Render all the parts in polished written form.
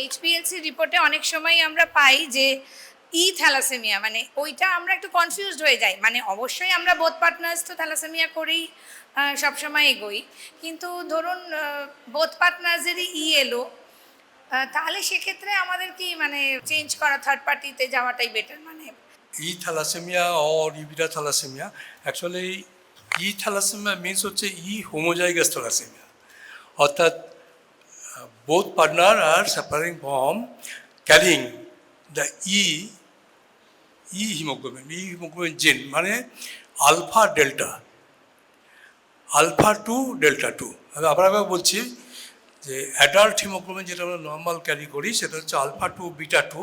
HPLC রিপোর্টে অনেক সময় আমরা পাই যে থ্যালাসেমিয়া, মানে ওইটা আমরা একটু কনফিউজড হয়ে যাই। মানে অবশ্যই আমরা বোথ পার্টনার্স তো থ্যালাসেমিয়া করেই সবসময় এগোই, কিন্তু ধরুন বোথ পার্টনার্সেরই এলো, তাহলে সেক্ষেত্রে আমাদের কি মানে চেঞ্জ করা, থার্ড পার্টিতে যাওয়াটাই বেটার? মানে thalassemia or E beta thalassemia, actually thalassemia means হচ্ছে homozygous thalassemia, অর্থাৎ both partner are suffering from carrying the hemoglobin gene, মানে alpha delta, alpha two delta two. আমি আবার বলছি যে অ্যাডাল্ট হিমোগ্লোবিন যেটা আমরা নর্মাল ক্যারি করি সেটা হচ্ছে alpha two beta two,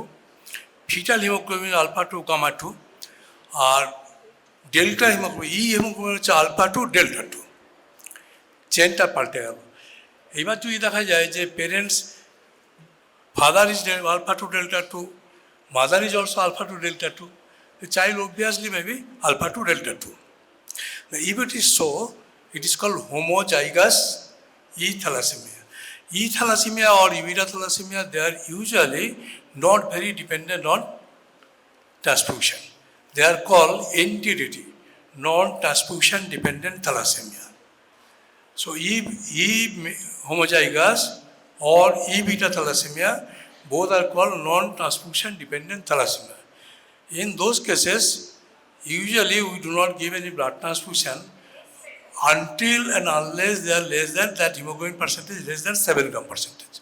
fetal hemoglobin alpha two gamma two, আর ডেল্টা হিমোগ্লোবিন হিমোগ্লোবিন হচ্ছে আলফা টু ডেল্টা টু। চেনটা পাল্টে গেল। এইবার যদি দেখা যায় যে parents, father is alpha two delta two, mother is also alpha two delta two, the child obviously may be alpha to delta 2. Now, if it is so, it is called homozygous thalassemia. Thalassemia or E beta thalassemia, they are usually not very dependent on transfusion. They are called NTDT, non-transfusion dependent thalassemia. So, homozygous or E beta thalassemia, both are called non-transfusion dependent thalassemia. In those cases, usually we do not give any blood transfusion until and unless they are less than that hemoglobin percentage, less than 7 gram percentage.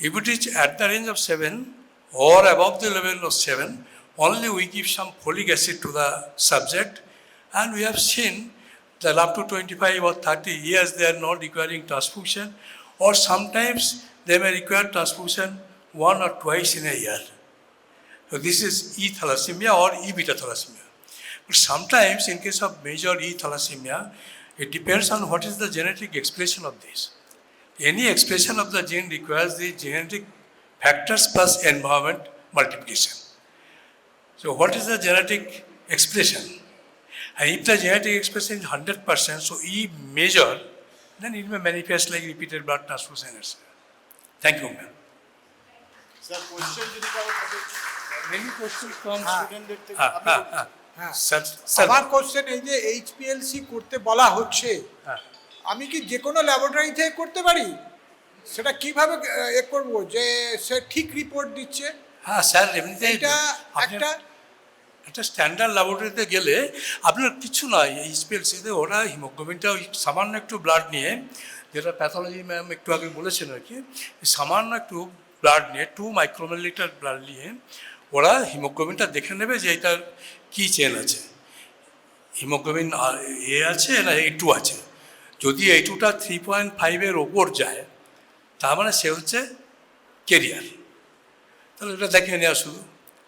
If it is at the range of 7 or above the level of 7, only we give some folic acid to the subject, and we have seen that up to 25 or 30 years they are not requiring transfusion, or sometimes they may require transfusion 1 or twice in a year. So this is thalassemia or E beta thalassemia. But sometimes in case of major thalassemia, it depends on what is the genetic expression of this. Any expression of the gene requires the genetic factors plus environment multiplication. So what is the genetic expression? And if the genetic expression is 100%, so E major, then it may manifest like repeated blood transfusion, etc. Thank you, ma'am. Sir, question যদি কারো থাকে, Many questions from স্টুডেন্টদের থেকে হ্যাঁ sir, আমার question এই যে HPLC করতে বলা হচ্ছে, হ্যাঁ, আমি কি যে কোনো ল্যাবরেটরি থেকে করতে পারি? সেটা কিভাবে করব যে সে ঠিক রিপোর্ট দিচ্ছে? হ্যাঁ স্যার, এমনিতে এটা একটা একটা স্ট্যান্ডার্ড ল্যাবরেটরিতে গেলে আপনার কিছু নয়, এইচপিএলসিতে ওরা হিমোগ্লোবিনটা ওই সামান্য একটু ব্লাড নিয়ে, যেটা প্যাথোলজি ম্যাম একটু আগে বলেছেন আর কি, সামান্য একটু ব্লাড নিয়ে 2 মাইক্রোমিলিটার ব্লাড নিয়ে ওরা হিমোগ্লোবিনটা দেখে নেবে যে এটার কী চেন আছে, হিমোগ্লোবিন আছে না A2 আছে। যদি A2টা 3.5-এর ওপর যায়, তার মানে সে হচ্ছে কেরিয়ার। তাহলে এটা দেখে নেওয়া শুধু,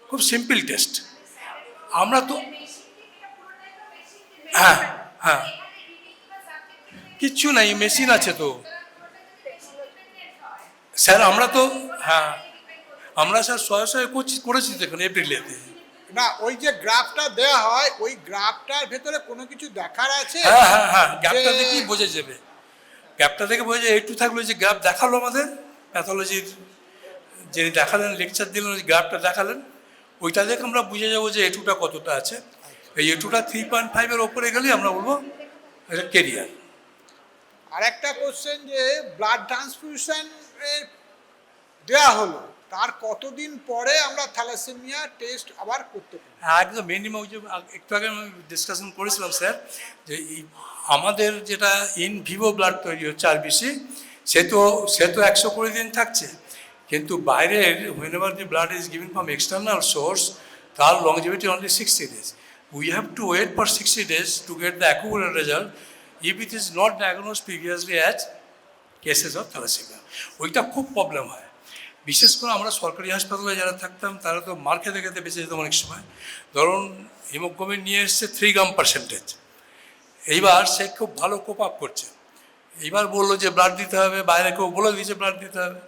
খুব সিম্পল টেস্ট। আমরা তো হ্যাঁ হ্যাঁ কিচ্ছু নাই, মেশিন আছে তো স্যার। আমরা তো হ্যাঁ আমরা স্যার শয়ে করেছি তো এখানে এপ্রিলেতে। না, ওই যে গ্রাফটা দেওয়া হয়, ওই গ্রাফটার ভেতরে কোনো কিছু দেখার আছে? হ্যাঁ হ্যাঁ হ্যাঁ, গ্রাফটা দেখেই বোঝা যাবে, গ্রাফটা দেখে বোঝা যায়। একটু থাকলো যে গ্রাফ দেখালো আমাদের প্যাথোলজির যিনি দেখালেন, লেকচার দিলেন, ওই গ্রাফটা দেখালেন, ওইটা দেখে আমরা বুঝে যাবো যে A2টা কতটা আছে। এই A2টা 3.5-এর ওপরে গেলেই আমরা বলবো এটা কেরিয়ার। আর একটা কোশ্চেন, যে ব্লাড ট্রান্সফিউশন দেওয়া হলো, তার কতদিন পরে আমরা থ্যালাসেমিয়া টেস্ট আবার করতে পারি? একদম মিনিমাম, ওই যে একটু আগে আমি ডিসকাশন করেছিলাম স্যার, যে আমাদের যেটা ইন ভিভো ব্লাড তৈরি হচ্ছে RBC, সে তো 120 দিন থাকছে, কিন্তু বাইরের whenever the blood is given from external source, তার longevity only 60 days. We have to wait for 60 days to get the equivalent result if it is not diagnosed previously as cases of thalassemia. ওইটা খুব problem হয়। বিশেষ করে আমরা সরকারি হাসপাতালে যারা থাকতাম তারা তো মার খেতে খেতে বেঁচে যেতাম অনেক সময়। ধরুন হিমোগ্লোবিন নিয়ে এসছে 3 গ্রাম পার্সেন্টেজ, এইবার সে খুব ভালো কোপ আপ করছে, এইবার বললো যে ব্লাড দিতে হবে, বাইরে কেউ বলে দিয়েছে ব্লাড দিতে হবে,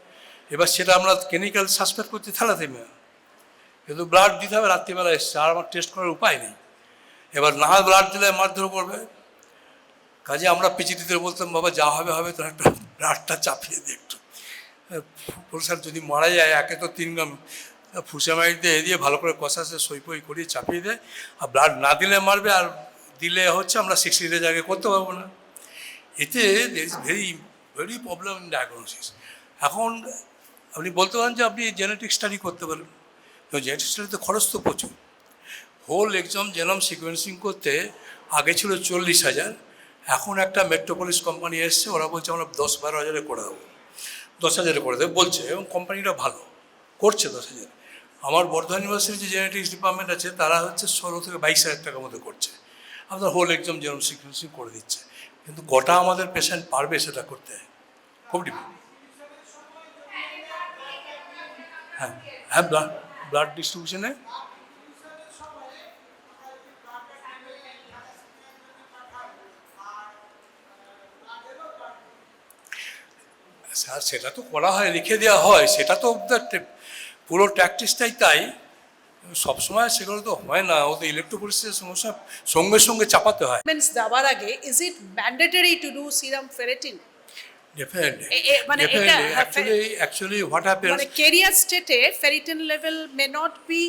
এবার সেটা আমরা ক্লিনিক্যাল সাসপেক্ট করছি থ্যালাসেমিয়া, কিন্তু ব্লাড দিতে হবে, রাত্রিবেলা এসছে, আর আমার টেস্ট করার উপায় নেই। এবার না ব্লাড দিলে মারধর করবে, কাজে আমরা পিজিটিদের বলতাম, বাবা যা হবে হবে, তোর একটা ব্লাডটা চাপিয়ে দিয়ে একটু প্রসাদ যদি মারা যায় একে তো 3 গ্রাম ফুসেমাইট দিয়ে দিয়ে ভালো করে কষাসে সই ফই করিয়ে চাপিয়ে দেয়, আর ব্লাড না দিলে মারবে, আর দিলে হচ্ছে আমরা 60 ডেজ আগে করতে পারবো না। এতে there is very very problem in diagnosis. এখন আপনি বলতে পারেন যে আপনি জেনেটিক স্টাডি করতে পারেন, তো জেনেটিক স্টাডিতে খরচ তো প্রচুর। হোল এক্সাম জেনম সিকোয়েন্সিং করতে আগে ছিল 40,000, এখন একটা মেট্রোপলিস কোম্পানি এসছে, ওরা বলছে আমরা 10-12 হাজারে করে দেবো, 10,000 করে দেবে বলছে, এবং কোম্পানিটা ভালো করছে 10,000। আমার বর্ধমান ইউনিভার্সিটির যে জেনেটিক্স ডিপার্টমেন্ট আছে তারা হচ্ছে 16 থেকে 22,000 টাকার মধ্যে করছে, আপনার হোল এক্সাম জেনম সিকোয়েন্সিং করে দিচ্ছে। কিন্তু গোটা আমাদের পেশেন্ট পারবে সেটা করতে, খুব ডিফিকাল্ট। হ্যাঁ হ্যাঁ, ব্লাড ডিস্ট্রিবিউশনে স্যার সেটা তো করা হয়, লিখে দেওয়া হয়, সেটা তো পুরো প্র্যাকটিসটাই তাই। সবসময় সেগুলো তো হয় না, ওদের ইলেকট্রোপোলিসের সমস্যা সঙ্গে সঙ্গে চাপাতে হয়। Treatments দেওয়ার আগে is it mandatory to do serum ferritin? Definitely. মানে এটা Definitely. Actually, what happens? মানে carrier state A ferritin level may not be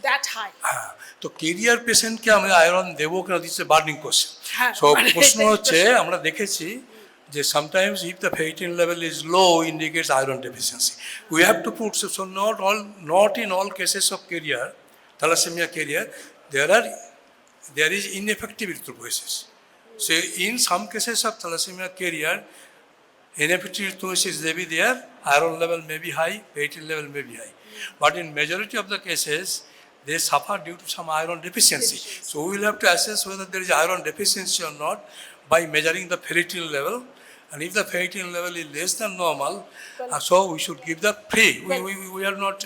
that high. হ্যাঁ, তো কেরিয়ার পেশেন্টকে আমরা আয়রন দেবো কিনা, দিস বার্নিং কোশ্চেন। হ্যাঁ, সো মানে প্রশ্ন এটাই হচ্ছে, প্রশ্ন। আমরা দেখেছি যে sometimes if the ferritin level is low indicates iron deficiency. We have to put, so not in all cases of carrier, thalassemia carrier, there is ineffective erythropoiesis. So in some cases of thalassemia carrier, ineffective erythropoiesis may be there, iron level may be high, ferritin level may be high. But in majority of the cases, they suffer due to some iron deficiency. So we will have to assess whether there is iron deficiency or not by measuring the ferritin level. And if the ferritin level is less than normal, so we should give the free. We are not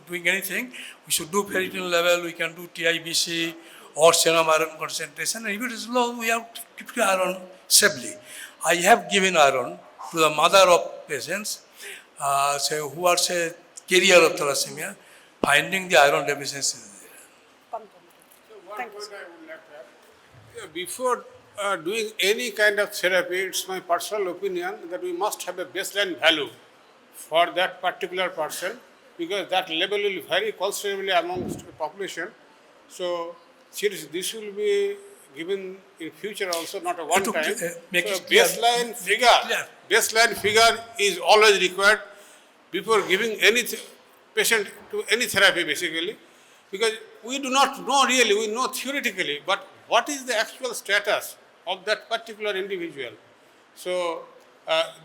doing anything. We should do ferritin level, we can do TIBC or serum iron concentration. And if it is low, we have to keep the iron safely. I have given iron to the mother of patients who are, say, carrier of thalassemia, finding the iron deficiency. Thank you. What I would like to add, before doing any kind of therapy, it's my personal opinion that we must have a baseline value for that particular person, because that level will vary considerably amongst the population. So this will be given in future also, not a one To, time. make So it clear. baseline figure is always required before giving any patient to any therapy, basically, because we do not know really, we know theoretically, but what is the actual status of that particular individual? So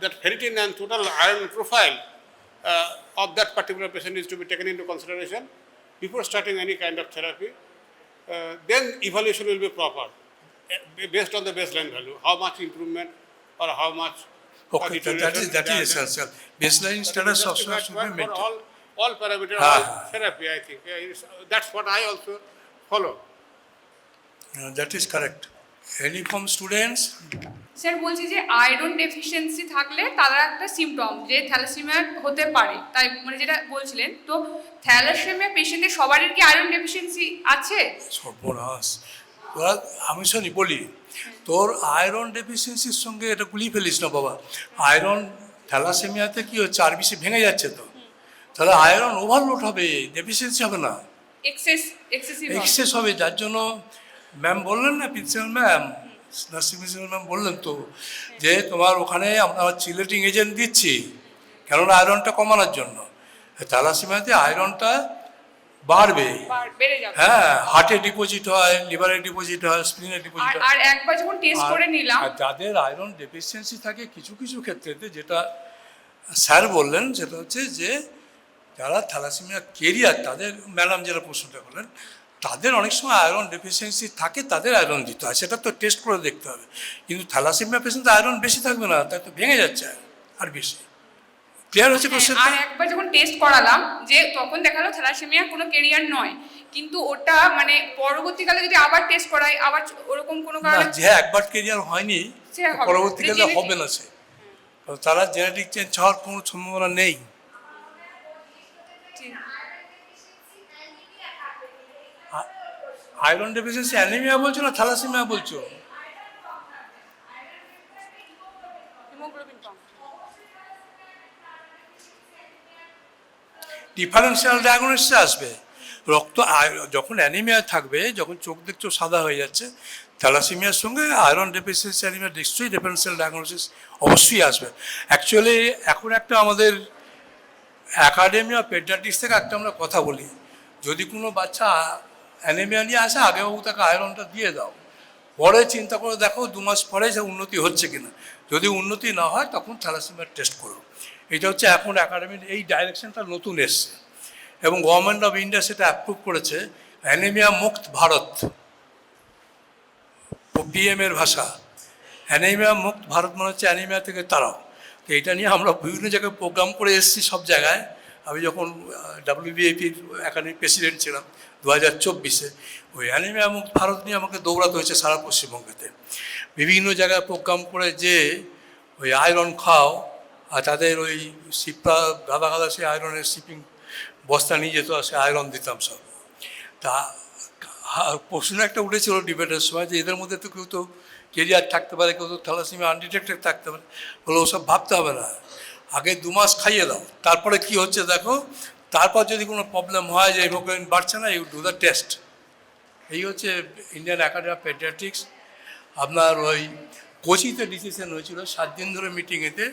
that ferritin and total iron profile of that particular patient is to be taken into consideration before starting any kind of therapy. Then evaluation will be proper based on the baseline value, how much improvement or how much Okay, that is essential. Baseline status of justified should be for maintained. all parameters, Ah. all therapy, I think. That's what I also follow. That is correct. Any from students? Sir বলছি যে iron deficiency থাকলে তারা একটা symptom যে thalassaemia হতে পারে, তাই মানে যেটা বলছিলেন, তো থ্যালাসেমিয়া পেশেন্টের সবারই কি আয়রন ডেফিসিয়েন্সি আছে? সর্বনাশ। তোরা আমি শুনি বলি, তোর আয়রন ডেফিসিয়েন্সির সঙ্গে এটা গুলিয়ে ফেলিস না বাবা। আয়রন থ্যালাসেমিয়াতে কি হচ্ছে, আরবিসি ভেঙে যাচ্ছে, তো তাহলে আয়রন ওভারলোড হবে, ডেফিসিয়েন্সি হবে না, এক্সেসিভ এক্সেস হবে। যার জন্য ম্যাম বললেন না, principal ma'am, nursing principal ma'am বললেন তো যে তোমার ওখানে আমরা চিলেটিং এজেন্ট দিচ্ছি, কেননা আয়রনটা কমানোর জন্য। থ্যালাসেমিয়াতে আয়রনটা বাড়বে, বেড়ে যাবে। হ্যাঁ, হার্টে ডিপোজিট হয়, লিভারে ডিপোজিট হয়, স্প্লিনে ডিপোজিট আর হয়। আর একবার যখন টেস্ট করে নিলাম, আর যাদের আয়রন ডেফিসিয়েন্সি থাকে কিছু কিছু ক্ষেত্রেতে, যেটা স্যার বললেন সেটা হচ্ছে যে যারা থ্যালাসেমিয়া কেরিয়ার, তাদের ম্যাডাম যেটা প্রশ্নটা করলেন, তাদের অনেক সময় আয়রন ডেফিসিয়েন্সি থাকে, তাদের আয়রন দিতে হয়, সেটা তো টেস্ট করে দেখতে হবে। কিন্তু থ্যালাসেমিয়া পেশেন্ট আয়রন বেশি থাকবে না, তাই তো ভেঙে যাচ্ছে আর বেশি। ক্লিয়ার হচ্ছে কোশ্চেন? আর একবার যখন টেস্ট করালাম যে তখন দেখালো থ্যালাসেমিয়া কোনো কেরিয়ার নয়, কিন্তু ওটা মানে পরবর্তীকালে যদি আবার টেস্ট করাই, আবার ওরকম কোনো না, কারণে যে একবার কেরিয়ার হয়নি সে হবে, পরবর্তীকালে genetic। হবে না, সে তারা জেনেটিক চেঞ্জ হওয়ার কোনো সম্ভাবনা নেই। আয়রন ডেফিসিয়েন্সি অ্যানিমিয়া বলছো না থ্যালাসেমিয়া বলছো? হিমোগ্লোবিন কম। ডিফারেন্সিয়াল ডায়াগনোসিস আসবে। যখন অ্যানিমিয়া থাকবে, যখন চোখ দেখছো সাদা হয়ে যাচ্ছে, থ্যালাসেমিয়ার সঙ্গে আয়রন ডেফিসিয়েন্সি অ্যানিমিয়া নিশ্চয়ই ডিফারেন্সিয়াল ডায়াগনোসিস অবশ্যই আসবে। অ্যাকচুয়ালি এখন একটা আমাদের অ্যাকাডেমি অফ পেডিয়াট্রিক্স থেকে একটা আমরা কথা বলি, যদি কোনো বাচ্চা অ্যানিমিয়া নিয়ে আসে আগেবাবু তাকে আয়রনটা দিয়ে দাও, পরে চিন্তা করে দেখো 2 মাস পরে সে উন্নতি হচ্ছে কিনা, যদি উন্নতি না হয় তখন থ্যালাসেমিয়ার টেস্ট করো। এটা হচ্ছে এখন একাডেমির এই ডাইরেকশনটা নতুন এসছে এবং গভর্নমেন্ট অফ ইন্ডিয়া সেটা অ্যাপ্রুভ করেছে, অ্যানিমিয়া মুক্ত ভারত, পিএমের ভাষা। অ্যানিমিয়া মুক্ত ভারত মানে হচ্ছে অ্যানিমিয়া থেকে তারাও। তো এটা নিয়ে আমরা বিভিন্ন জায়গায় প্রোগ্রাম করে এসেছি সব জায়গায়। আমি যখন WBAPর একাডেমির প্রেসিডেন্ট ছিলাম 2024-এ, ওই অ্যানিমিয়া মুক্ত ভারত নিয়ে আমাকে দৌড়াতে হয়েছে সারা পশ্চিমবঙ্গেতে। বিভিন্ন জায়গায় প্রোগ্রাম করে যে ওই আয়রন খাও, আর তাদের ওই শিপটা গাদা গাদা সে আয়রনের শিপিং বস্তা নিয়ে যেত, সে আয়রন দিতাম সব। তা প্রশ্ন একটা উঠেছিল ডিবেটের সময় যে এদের মধ্যে তো কেউ তো কেরিয়ার থাকতে পারে, কেউ তো থ্যালাসেমিয়া আনডিটেক্টেড থাকতে পারে। বলে ওসব ভাবতে হবে না, আগে 2 মাস খাইয়ে দাও, তারপরে কি হচ্ছে দেখো, তারপর যদি কোনো প্রবলেম হয় যে হিমোগ্লোবিন বাড়ছে না, ইউ ডু দ্য টেস্ট। এই হচ্ছে ইন্ডিয়ান একাডেমি অফ পেডিয়াট্রিক্স। আপনার ওই কোচিতে ডিসিশন হয়েছিল 7 দিন ধরে মিটিংয়েতে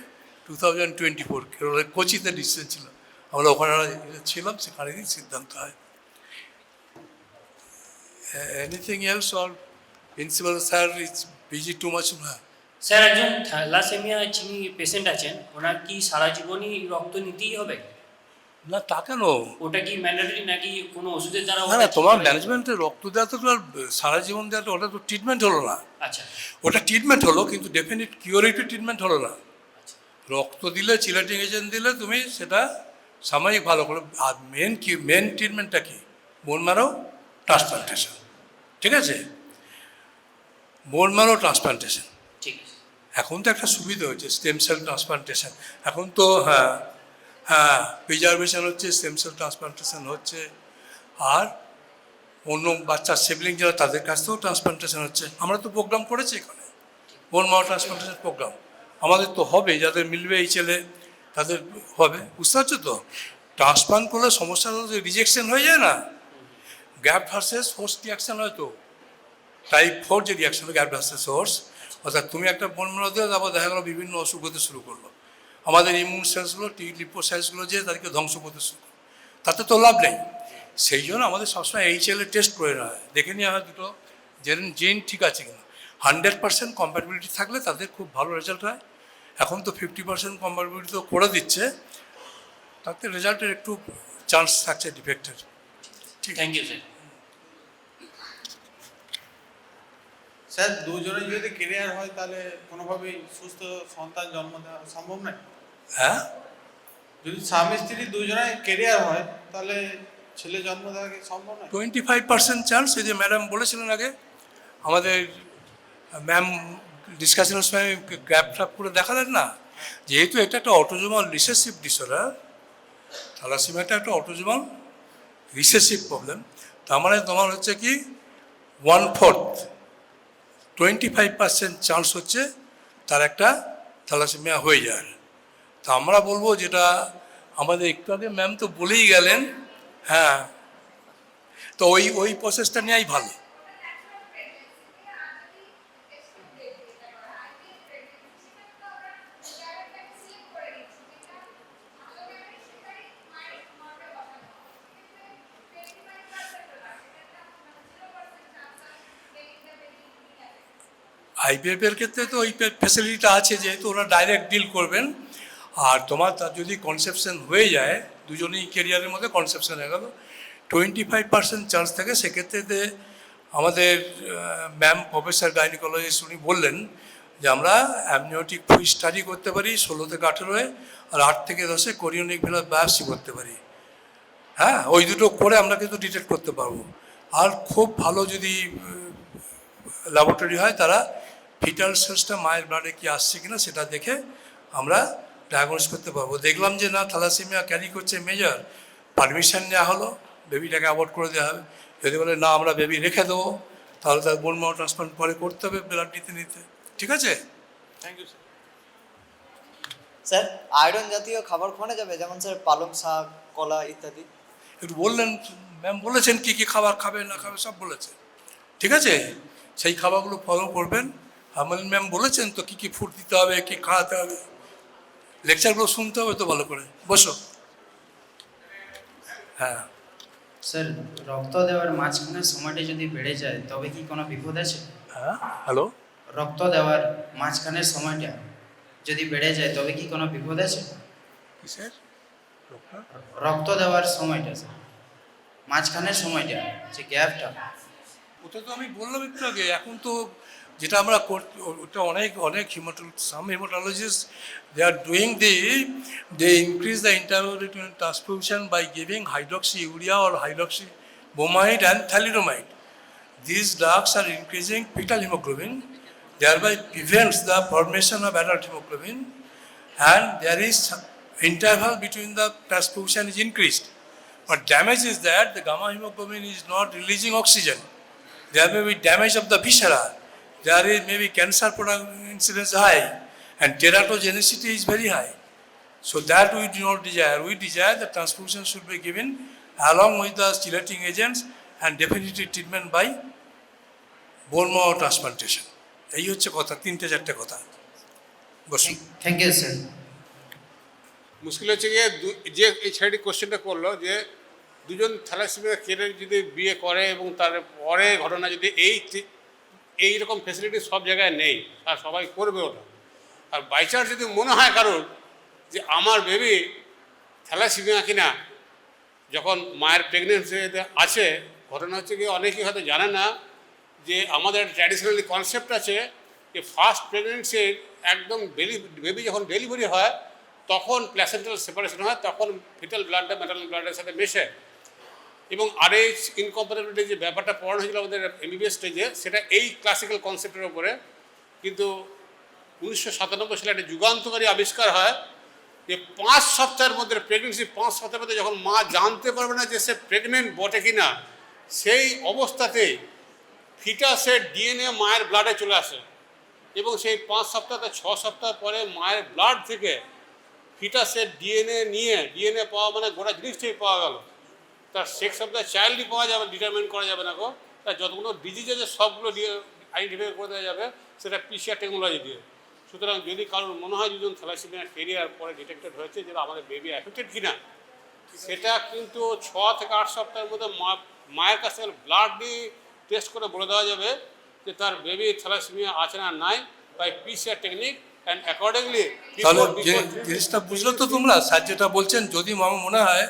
2024 কেরলের কোচিতে ডিসিশন ছিল, আমরা ওখানে ছিলাম, সেখানেই সিদ্ধান্ত হয়। Anything else or principal sir is busy too much? Sir, একজন থ্যালাসেমিয়া যিনি পেশেন্ট আছেন ওনার কি সারা জীবনই রক্ত নিতেই হবে? না, তা কেন? ওটা কি ম্যান্ডেটরি নাকি কোনো ওষুধের দ্বারা? না না, তোমার ম্যানেজমেন্টে রক্ত দেওয়া তো আর সারা জীবন দেওয়া তো, ওটা তো ট্রিটমেন্ট হলো না। আচ্ছা, ওটা ট্রিটমেন্ট হলো কিন্তু ডেফিনিট কিউরেটিভ ট্রিটমেন্ট হলো না। রক্ত দিলে, চিলেটিং এজেন্ট দিলে তুমি সেটা সাময়িক ভালো করে। আর মেন ট্রিটমেন্টটা কি? Bone marrow transplantation. ঠিক আছে, বোন ম্যারো ট্রান্সপ্লান্টেশন। ঠিক আছে। এখন তো একটা সুবিধা হয়েছে স্টেম সেল ট্রান্সপ্লান্টেশন। এখন তো প্রিজার্ভেশন হচ্ছে, স্টেম সেল ট্রান্সপ্লান্টেশন হচ্ছে, আর অন্য বাচ্চার সিবলিং যারা তাদের কাছ থেকেও ট্রান্সপ্লান্টেশন হচ্ছে। আমরা তো প্রোগ্রাম করেছি এখানে, বোন ম্যারো ট্রান্সপ্লান্টেশন প্রোগ্রাম। আমাদের তো হবে, যাদের মিলবে এই ছেলে তাদের হবে, বুঝতে পারছো তো? ট্রান্সপ্লান্ট করলে সমস্যা হলো যে রিজেকশন হয়ে যায় না, গ্যাপ ভার্সেস হোস্ট রিয়াকশন হয়। তো টাইপ 4 যে রিয়াকশন হয় গ্যাপ ভার্সেস হোস্ট, অর্থাৎ তুমি একটা বোন ম্যারো দিলে তারপর দেখা গেলো বিভিন্ন অসুখ হতে শুরু করলো, আমাদের ইমিউন সেলসগুলো, লিপোসাইটসগুলো যে তাদেরকে ধ্বংস করতে শুরু করলো, তাতে তো লাভ নেই। সেই জন্য আমাদের সবসময় HLA টেস্ট করে নেওয়া হয়, দেখে নেওয়া হয় দুটো জিন ঠিক আছে কিনা। 100% কম্প্যাটিবিলিটি থাকলে তাদের খুব ভালো রেজাল্ট হয়। এখন তো 50% কম্প্যাটিবিলিটি তো করে দিচ্ছে, তাতে রেজাল্টের একটু চান্স থাকছে ডিফেক্টের। ঠিক, থ্যাংক ইউ স্যার। স্যার, দুজনে যদি কেরিয়ার হয় তাহলে কোনোভাবেই সুস্থ সন্তান জন্ম দেওয়া সম্ভব নয়? হ্যাঁ, যদি স্বামী স্ত্রী দুজনে কেরিয়ার হয় তাহলে ছেলে জন্ম দেওয়া কি সম্ভব নয়? 25% চান্স। এই যে ম্যাডাম বলেছিলেন আগে, আমাদের ম্যাম ডিসকাশনের সময় গ্যাপ ট্র্যাপ করে দেখালেন না, যেহেতু এটা একটা অটোজোমাল রিসেসিভ ডিসঅর্ডার, থ্যালাসেমিয়াটা একটা অটোজোমাল রিসেসিভ প্রবলেম, তার মানে তোমার হচ্ছে কি 1/4, 25% চান্স হচ্ছে তার একটা থ্যালাসেমিয়া হয়ে যায়। তা আমরা বলবো, যেটা আমাদের একটু আগে ম্যাম তো বলেই গেলেন, হ্যাঁ, তো ওই প্রসেসটা নেওয়াই ভালো। IVF-এর ক্ষেত্রে তো ওই ফ্যাসিলিটিটা আছে, যেহেতু ওরা ডাইরেক্ট ডিল করবেন। আর তোমার তার যদি কনসেপশন হয়ে যায়, দুজনেই কেরিয়ারের মধ্যে কনসেপশন হয়ে গেল, 25% চান্স থাকে। সেক্ষেত্রে আমাদের ম্যাম প্রফেসর গাইনিকোলজিস্ট উনি বললেন যে আমরা অ্যামনিওটিক ফ্লুইড স্টাডি করতে পারি 16 থেকে 18-এ, আর 8 থেকে 10-এ কোরিওনিক ভেনাস বায়োপসি করতে পারি। হ্যাঁ, ওই দুটো করে আমরা কিন্তু ডিটেক্ট করতে পারবো। আর খুব ভালো যদি ল্যাবরেটরি হয়, তারা ফিটাল সেলসটা মায়ের ব্লাডে কি আসছে কিনা সেটা দেখে আমরা ডায়াগনোস করতে পারবো। দেখলাম যে না, থ্যালাসেমিয়া ক্যারি করছে মেজর, পারমিশন নেওয়া হলো, বেবিটাকে অ্যাবর্ট করে দেওয়া হবে। যদি বলে না আমরা বেবি রেখে দেবো, তাহলে তার বোন ম্যারো ট্রান্সপ্লান্ট পরে করতে হবে ব্লাড নিতে। ঠিক আছে, thank you sir. Sir, iron জাতীয় খাবার খাওয়ানো যাবে? যেমন স্যার পালং শাক, কলা ইত্যাদি? একটু বললেন, ম্যাম বলেছেন কী কী খাবার খাবে না খাবে সব বলেছে, ঠিক আছে? সেই খাবারগুলো ফলো করবেন। আমার ম্যাম বলেছেন তো কী কী ফুড দিতে হবে, কী খাওয়াতে হবে, লেকচারগুলো শুনতে হবে তো ভালো করে। বসো। হ্যাঁ স্যার, রক্ত দেওয়ার মাঝখানের সময়টা যদি বেড়ে যায় তবে কি কোনো বিপদ আছে? হ্যাঁ, হ্যালো। রক্ত দেওয়ার মাঝখানের সময়টা যদি বেড়ে যায় তবে কি কোনো বিপদ আছে? কিসের? রক্ত দেওয়ার সময়টা স্যার, মাঝখানের সময়টা, যে গ্যাপটা। ওটা তো আমি বললাম একটু আগে। এখন তো যেটা আমরা করছি ওটা অনেক অনেক some hematologist they are doing they increase the interval between transfusion by giving hydroxy urea or hydroxy bromide and thalidomide. These drugs are increasing fetal hemoglobin, thereby prevents the formation of adult hemoglobin, and there is interval between the transfusion is increased. But damage is that the gamma hemoglobin is not releasing oxygen. There may be damage of the viscera. There is maybe cancer incidence high, and teratogenicity is very high. So that we do not desire. We desire the transfusion should be given along with the chelating agents and definitive treatment by bone marrow transplantation. এই হচ্ছে কথা, তিনটে চারটে কথা। বসুন। Thank you sir. মুশকিল হচ্ছে গিয়ে যে এই ছেলেটি কোশ্চেনটা করলো যে দুজন থ্যালাসেমিয়া কেটে যদি বিয়ে করে এবং তারপরে ঘটনা যদি এইরকম ফেসিলিটি সব জায়গায় নেই আর সবাই করবে ওটা, আর বাই চান্স যদি মনে হয় কারোর যে আমার বেবি থ্যালাসেমিয়া কিনা, যখন মায়ের প্রেগনেন্সিতে আছে, ঘটনা হচ্ছে গিয়ে অনেকেই হয়তো জানে না যে আমাদের ট্র্যাডিশনালি কনসেপ্ট আছে যে ফার্স্ট প্রেগনেন্সির একদম বেবি যখন ডেলিভারি হয় তখন প্ল্যাসেন্টাল সেপারেশন হয়, তখন ফিটাল ব্লাডটা ম্যাটারনাল ব্লাডের সাথে মেশে। এবং আরএইচ ইনকম্পারেবিলিটি যে ব্যাপারটা পড়ানো হয়েছিল আমাদের এমবিবিএস স্টেজে, সেটা এই ক্লাসিক্যাল কনসেপ্টের ওপরে। কিন্তু 1997 সালে একটা যুগান্তকারী আবিষ্কার হয় যে 5 সপ্তাহের মধ্যে প্রেগনেন্সি 5 সপ্তাহের মধ্যে যখন মা জানতে পারবে না যে সে প্রেগনেন্ট বটে কিনা, সেই অবস্থাতেই ফিটাসের ডিএনএ মায়ের ব্লাডে চলে আসে এবং সেই 5 সপ্তাহ 6 সপ্তাহ পরে মায়ের ব্লাড থেকে ফিটাসের ডিএনএ পাওয়া মানে গোটা জিনিসটাই পাওয়া গেল। তার সেক্স অফ দ্য চাইল্ডই পাওয়া যাবে, ডিটারমিন করা যাবে না গো। তার যতগুলো ডিজিজ আছে সবগুলো আইডেন্টিফাই করে দেওয়া যাবে, সেটা পিসিআর টেকনোলজি দিয়ে। সুতরাং যদি কারোর মনে হয় দুজন থ্যালাসেমিয়া কেরিয়ার পরে ডিটেক্টেড হয়েছে যেটা আমাদের বেবি অ্যাফেক্টেড কিনা, সেটা কিন্তু 6 থেকে 8 সপ্তাহের মধ্যে মায়ের কাছ থেকে ব্লাড দিয়ে টেস্ট করে বলে দেওয়া যাবে যে তার বেবি থ্যালাসেমিয়া আছে না নাই, by PCR technique and accordingly. তাহলে জিনিসটা বুঝলো তো তোমরা? স্যার যেটা বলছেন, যদি আমার মনে হয়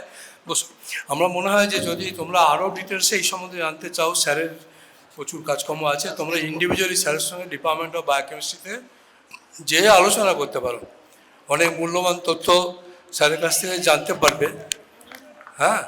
আমরা মনে হয় যে যদি তোমরা আরও ডিটেলসে এই সম্বন্ধে জানতে চাও, স্যারের প্রচুর কাজকর্ম আছে, তোমরা ইন্ডিভিজুয়ালি স্যারের সঙ্গে ডিপার্টমেন্ট অফ বায়োকেমিস্ট্রিতে যে আলোচনা করতে পারো, অনেক মূল্যবান তথ্য স্যারের কাছ থেকে জানতে পারবে। হ্যাঁ।